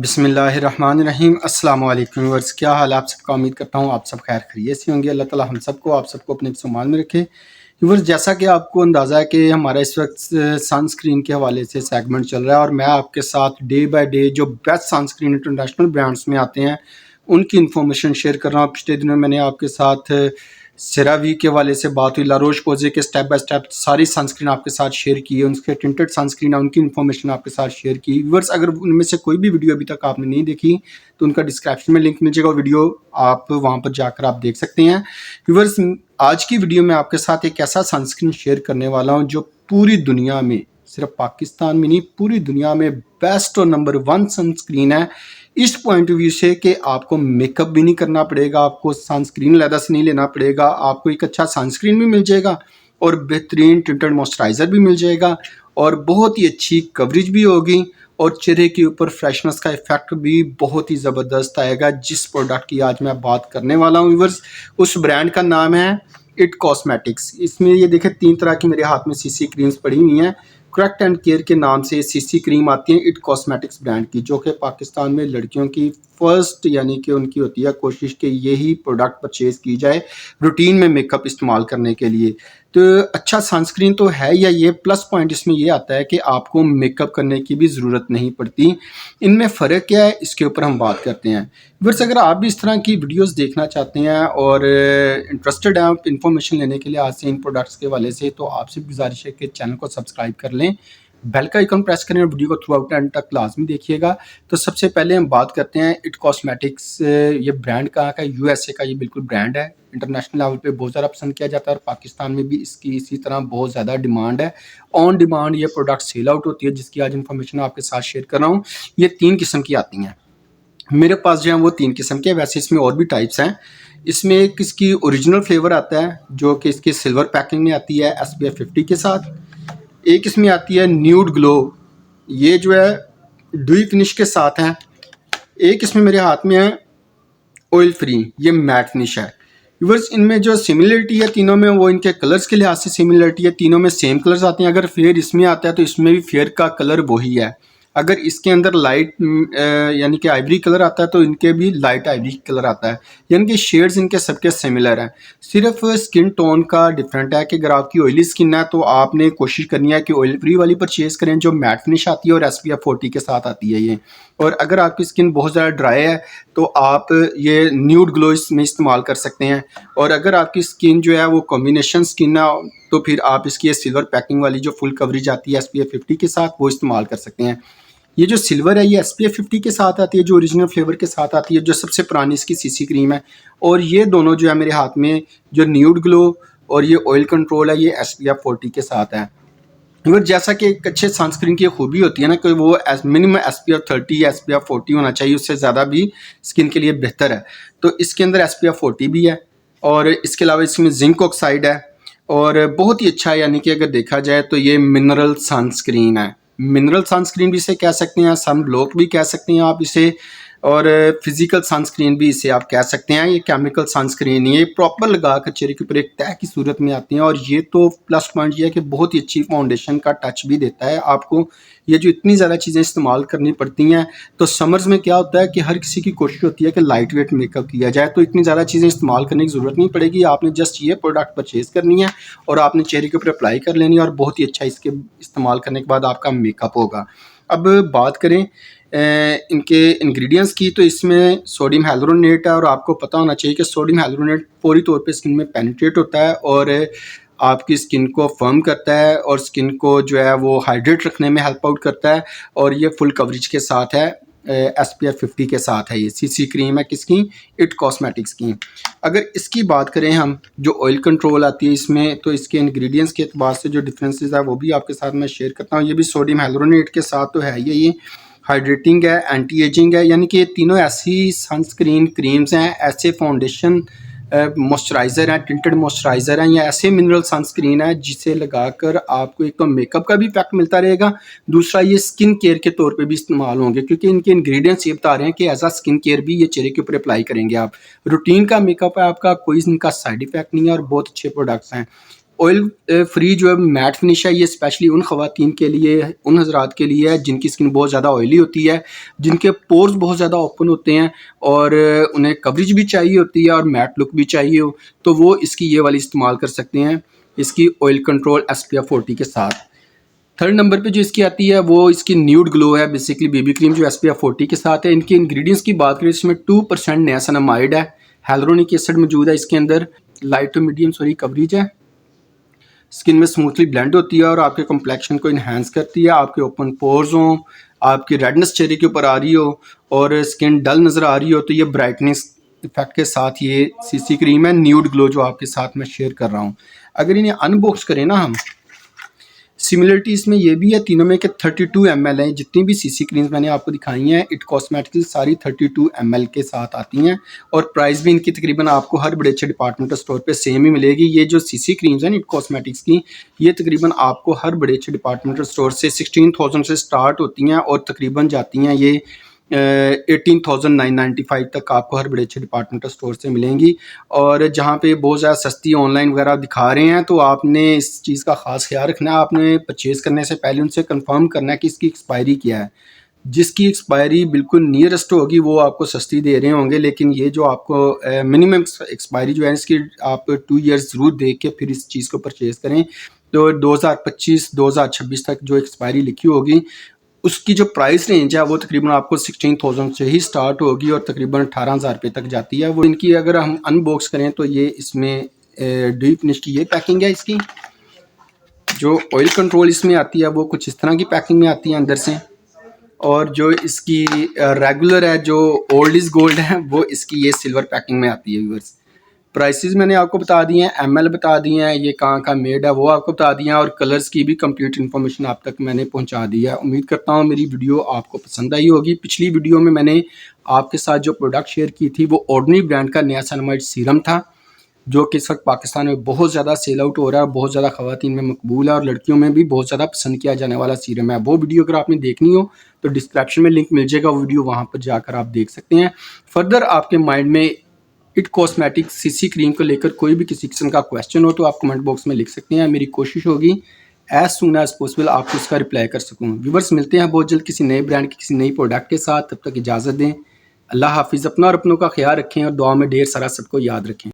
बिस्मिल्लाहिर्रहमानिर्रहीम अस्सलाम वालेकुम व्यूअर्स, क्या हाल है आप सबका। उम्मीद करता हूँ आप सब खैर खैरियत से होंगे। अल्लाह ताला हम सबको आप सबको अपने संभाल में रखे। व्यूअर्स, जैसा कि आपको अंदाज़ा है कि हमारा इस वक्त सनस्क्रीन के हवाले से सेगमेंट चल रहा है और मैं आपके साथ डे बाय डे जो बेस्ट सनस्क्रीन इंटरनेशनल ब्रांड्स में आते हैं उनकी इन्फॉर्मेशन शेयर कर रहा हूँ। पिछले दिनों मैंने आपके साथ सेरावी के वाले से बात हुई, लारोश पोजे के स्टेप बाय स्टेप सारी सनस्क्रीन आपके साथ शेयर की है, उनके टिंटेड सनस्क्रीन है उनकी इन्फॉर्मेशन आपके साथ शेयर की। व्यूअर्स, अगर उनमें से कोई भी वीडियो अभी तक आपने नहीं देखी तो उनका डिस्क्रिप्शन में लिंक मिल जाएगा, वीडियो आप वहाँ पर जाकर आप देख सकते हैं। व्यूअर्स, आज की वीडियो में आपके साथ एक ऐसा सनस्क्रीन शेयर करने वाला हूँ जो पूरी दुनिया में, सिर्फ पाकिस्तान में नहीं पूरी दुनिया में बेस्ट और नंबर 1 सनस्क्रीन है। इस पॉइंट ऑफ व्यू से कि आपको मेकअप भी नहीं करना पड़ेगा, आपको सनस्क्रीन अलग से नहीं लेना पड़ेगा, आपको एक अच्छा सनस्क्रीन भी मिल जाएगा और बेहतरीन टिंटेड मॉइस्चराइज़र भी मिल जाएगा और बहुत ही अच्छी कवरेज भी होगी और चेहरे के ऊपर फ्रेशनेस का इफेक्ट भी बहुत ही ज़बरदस्त आएगा। जिस प्रोडक्ट की आज मैं बात करने वाला हूँ व्यूअर्स, उस ब्रांड का नाम है इट कॉस्मेटिक्स। इसमें ये देखें 3 तरह की मेरे हाथ में सीसी क्रीम्स पड़ी हुई हैं। करेक्ट एंड केयर के नाम से सीसी क्रीम आती है इट कॉस्मेटिक्स ब्रांड की, जो कि पाकिस्तान में लड़कियों की फर्स्ट यानी कि उनकी होती है कोशिश कि यही प्रोडक्ट परचेज की जाए रूटीन में मेकअप इस्तेमाल करने के लिए। तो अच्छा सनस्क्रीन तो है, या ये प्लस पॉइंट इसमें ये आता है कि आपको मेकअप करने की भी ज़रूरत नहीं पड़ती। इनमें फ़र्क क्या है इसके ऊपर हम बात करते हैं। व्यूअर्स, अगर आप भी इस तरह की वीडियोस देखना चाहते हैं और इंटरेस्टेड हैं आप इन्फॉर्मेशन लेने के लिए आज से इन प्रोडक्ट्स के वाले से, तो आपसे गुजारिश है कि चैनल को सब्सक्राइब कर लें, बेल का आइकन प्रेस करें और वीडियो को थ्रू आउट एंड तक लाजमी देखिएगा। तो सबसे पहले हम बात करते हैं इट कॉस्मेटिक्स। ये ब्रांड कहाँ का है? यूएसए का ये बिल्कुल ब्रांड है। इंटरनेशनल लेवल पे बहुत ज़्यादा पसंद किया जाता है और पाकिस्तान में भी इसकी इसी तरह बहुत ज़्यादा डिमांड है। ऑन डिमांड ये प्रोडक्ट सेल आउट होती है, जिसकी आज इन्फॉर्मेशन आपके साथ शेयर कर रहा हूँ। ये 3 किस्म की आती हैं मेरे पास, जो है वो 3 किस्म के। वैसे इसमें और भी टाइप्स हैं। इसमें एक इसकी ओरिजिनल फ्लेवर आता है जो कि इसकी सिल्वर पैकिंग में आती है SPF 50 के साथ। एक इसमें आती है न्यूड ग्लो, ये जो है ड्यू फिनिश के साथ है। एक इसमें मेरे हाथ में है ऑयल फ्री, ये मैट फिनिश है। व्यूअर्स, इनमें जो सिमिलरिटी है तीनों में, वो इनके कलर्स के लिहाज से सिमिलरिटी है। तीनों में सेम कलर्स आते हैं। अगर फेयर इसमें आता है तो इसमें भी फेयर का कलर वही है। अगर इसके अंदर लाइट यानी कि आइवरी कलर आता है तो इनके भी लाइट आइवरी कलर आता है, यानी कि शेड्स इनके सबके सिमिलर हैं। सिर्फ स्किन टोन का डिफरेंट है कि अगर आपकी ऑयली स्किन है तो आपने कोशिश करनी है कि ऑयल फ्री वाली परचेज करें जो मैट फिनिश आती है और SPF 40 के साथ आती है ये। और अगर आपकी स्किन बहुत ज़्यादा ड्राई है तो आप ये न्यूड ग्लो इसमें इस्तेमाल कर सकते हैं। और अगर आपकी स्किन जो है वो कॉम्बिनेशन स्किन है तो फिर आप इसकी ये सिल्वर पैकिंग वाली जो फुल कवरेज आती है SPF 50 के साथ, वो इस्तेमाल कर सकते हैं। ये जो सिल्वर है ये SPF 50 के साथ आती है, जो ओरिजिनल फ्लेवर के साथ आती है, जो सबसे पुरानी इसकी सीसी क्रीम है। और ये दोनों जो है मेरे हाथ में, जो न्यूड ग्लो और ये ऑयल कंट्रोल है, ये SPF 40 के साथ है। और जैसा कि एक अच्छे सनस्क्रीन की खूबी होती है ना कि वो मिनिमम SPF 30 या SPF 40 होना चाहिए, उससे ज़्यादा भी स्किन के लिए बेहतर है। तो इसके अंदर SPF 40 भी है और इसके अलावा इसमें जिंक ऑक्साइड है और बहुत ही अच्छा है। यानी कि अगर देखा जाए तो ये मिनरल सनस्क्रीन है। मिनरल सनस्क्रीन भी इसे कह सकते हैं, सन ब्लॉक भी कह सकते हैं आप इसे, और फिजिकल सनस्क्रीन भी इसे आप कह सकते हैं। ये केमिकल सनस्क्रीन, ये प्रॉपर लगा कर चेहरे के ऊपर एक तह की सूरत में आती हैं। और ये तो प्लस पॉइंट ये है कि बहुत ही अच्छी फाउंडेशन का टच भी देता है आपको। ये जो इतनी ज़्यादा चीज़ें इस्तेमाल करनी पड़ती हैं, तो समर्स में क्या होता है कि हर किसी की कोशिश होती है कि लाइट वेट मेकअप किया जाए, तो इतनी ज़्यादा चीज़ें इस्तेमाल करने की ज़रूरत नहीं पड़ेगी। आपने जस्ट ये प्रोडक्ट परचेज करनी है और आपने चेहरे के ऊपर अप्लाई कर लेनी है और बहुत ही अच्छा इसके इस्तेमाल करने के बाद आपका मेकअप होगा। अब बात करें इनके इंग्रेडिएंट्स की, तो इसमें सोडियम हाइलुरोनेट है और आपको पता होना चाहिए कि सोडियम हाइलुरोनेट फौरी तौर पे स्किन में पेनिट्रेट होता है और आपकी स्किन को फर्म करता है और स्किन को जो है वो हाइड्रेट रखने में हेल्प आउट करता है। और ये फुल कवरेज के साथ है, SPF 50 के साथ है। ये सीसी क्रीम है किसकी? इट कॉस्मेटिक्स की। अगर इसकी बात करें हम, जो ऑयल कंट्रोल आती है इसमें, तो इसके इंग्रेडिएंट्स के अतबार से जो डिफरेंसेस है वो भी आपके साथ मैं शेयर करता हूँ। ये भी सोडियम हाइलुरोनेट के साथ तो है ये हाइड्रेटिंग है, एंटी एजिंग है, यानी कि ये तीनों ऐसी सनस्क्रीन क्रीम्स हैं, ऐसे फाउंडेशन मॉइस्चराइज़र हैं, टिंटेड मॉइस्चराइज़र हैं, या ऐसे मिनरल सनस्क्रीन है जिसे लगाकर आपको एक तो मेकअप का भी इफेक्ट मिलता रहेगा, दूसरा ये स्किन केयर के तौर पे भी इस्तेमाल होंगे, क्योंकि इनके इंग्रेडिएंट्स ये बता रहे हैं कि एज आ स्किन केयर भी ये चेहरे के ऊपर अप्लाई करेंगे आप। रूटीन का मेकअप है आपका, कोई इनका साइड इफेक्ट नहीं है और बहुत अच्छे प्रोडक्ट्स हैं। ऑयल फ्री जो है मैट फिनिश है, ये स्पेशली उन ख़वातीन के लिए, उन हजरात के लिए है जिनकी स्किन बहुत ज़्यादा ऑयली होती है, जिनके पोर्स बहुत ज़्यादा ओपन होते हैं और उन्हें कवरेज भी चाहिए होती है और मैट लुक भी चाहिए हो, तो वो इसकी ये वाली इस्तेमाल कर सकते हैं, इसकी ऑयल कंट्रोल SPF 40 के साथ। थर्ड नंबर पे जो इसकी आती है वो इसकी न्यूड ग्लो है, बेसिकली बेबी क्रीम जो SPF 40 के साथ है। इनके इंग्रेडिएंट्स की बात करें, इसमें 2% नियासिनामाइड है, hyaluronic एसिड मौजूद है इसके अंदर, लाइट टू मीडियम कवरेज है, स्किन में स्मूथली ब्लेंड होती है और आपके कॉम्प्लेक्शन को इन्हांस करती है। आपके ओपन पोर्स हों, आपकी रेडनेस चेहरे के ऊपर आ रही हो और स्किन डल नज़र आ रही हो, तो ये ब्राइटनेस इफेक्ट के साथ ये CC क्रीम है न्यूड ग्लो जो आपके साथ मैं शेयर कर रहा हूँ। अगर इन्हें अनबॉक्स करें ना हम, सिमिलरिटी इसमें ये भी है तीनों में कि 32 ml हैं। जितनी भी CC क्रीम्स मैंने आपको दिखाई हैं इट कॉस्मेटिक्स सारी 32 ml के साथ आती हैं और प्राइस भी इनकी तकरीबन आपको हर बड़े अच्छे डिपार्टमेंटल स्टोर पे सेम ही मिलेगी। ये जो CC क्रीम्स हैं इट कॉस्मेटिक्स की, ये तकरीबन आपको हर बड़े अच्छे डिपार्टमेंटल स्टोर से 16,000 से स्टार्ट होती हैं और तकरीबन जाती हैं ये 18,995 तक आपको हर बड़े अच्छे डिपार्टमेंटल स्टोर से मिलेंगी। और जहाँ पे बहुत ज़्यादा सस्ती ऑनलाइन वगैरह दिखा रहे हैं, तो आपने इस चीज़ का ख़ास ख्याल रखना है। आपने परचेज़ करने से पहले उनसे कंफर्म करना है कि इसकी एक्सपायरी क्या है। जिसकी एक्सपायरी बिल्कुल नियरेस्ट होगी वो आपको सस्ती दे रहे होंगे, लेकिन ये जो आपको मिनिमम एक्सपायरी जो है इसकी आप 2 ईयर्स ज़रूर देख के फिर इस चीज़ को परचेज़ करें। तो 2025-2026 तक जो एक्सपायरी लिखी होगी उसकी जो प्राइस रेंज है वो तकरीबन आपको 16,000 से ही स्टार्ट होगी और तकरीबन 18,000 रुपये तक जाती है। वो इनकी अगर हम अनबॉक्स करें तो ये इसमें डीप फिनिश की ये पैकिंग है। इसकी जो ऑयल कंट्रोल इसमें आती है वो कुछ इस तरह की पैकिंग में आती है अंदर से, और जो इसकी रेगुलर है जो ओल्ड इज़ गोल्ड है वो इसकी ये सिल्वर पैकिंग में आती है। व्यूअर्स, प्राइसेस मैंने आपको बता दिए हैं, ML बता दिए हैं, ये कहाँ का मेड है वो आपको बता दिया है और कलर्स की भी कंप्लीट इन्फॉर्मेशन आप तक मैंने पहुंचा दी है। उम्मीद करता हूँ मेरी वीडियो आपको पसंद आई होगी। पिछली वीडियो में मैंने आपके साथ जो प्रोडक्ट शेयर की थी वो ऑर्डिनरी ब्रांड का नियासिनामाइड सीरम था, जो कि इस वक्त पाकिस्तान में बहुत ज़्यादा सेल आउट हो रहा है, बहुत ज़्यादा ख़वातीन में मकबूल है और लड़कियों में भी बहुत ज़्यादा पसंद किया जाने वाला सीरम है। वो वीडियो अगर आपने देखनी हो तो डिस्क्रिप्शन में लिंक मिल जाएगा, वो वीडियो वहाँ पर जाकर आप देख सकते हैं। फर्दर आपके माइंड में इट कॉस्मेटिक्स CC क्रीम को लेकर कोई भी किसी किस्म का क्वेश्चन हो तो आप कमेंट बॉक्स में लिख सकते हैं। मेरी कोशिश होगी एज सून एज पॉसिबल आपको इसका रिप्लाई कर सकूँ। व्यूअर्स, मिलते हैं बहुत जल्द किसी नए ब्रांड की किसी नई प्रोडक्ट के साथ। तब तक इजाज़त दें। अल्लाह हाफिज़। अपना और अपनों का ख्याल रखें और दुआ में ढेर सारा सबको याद रखें।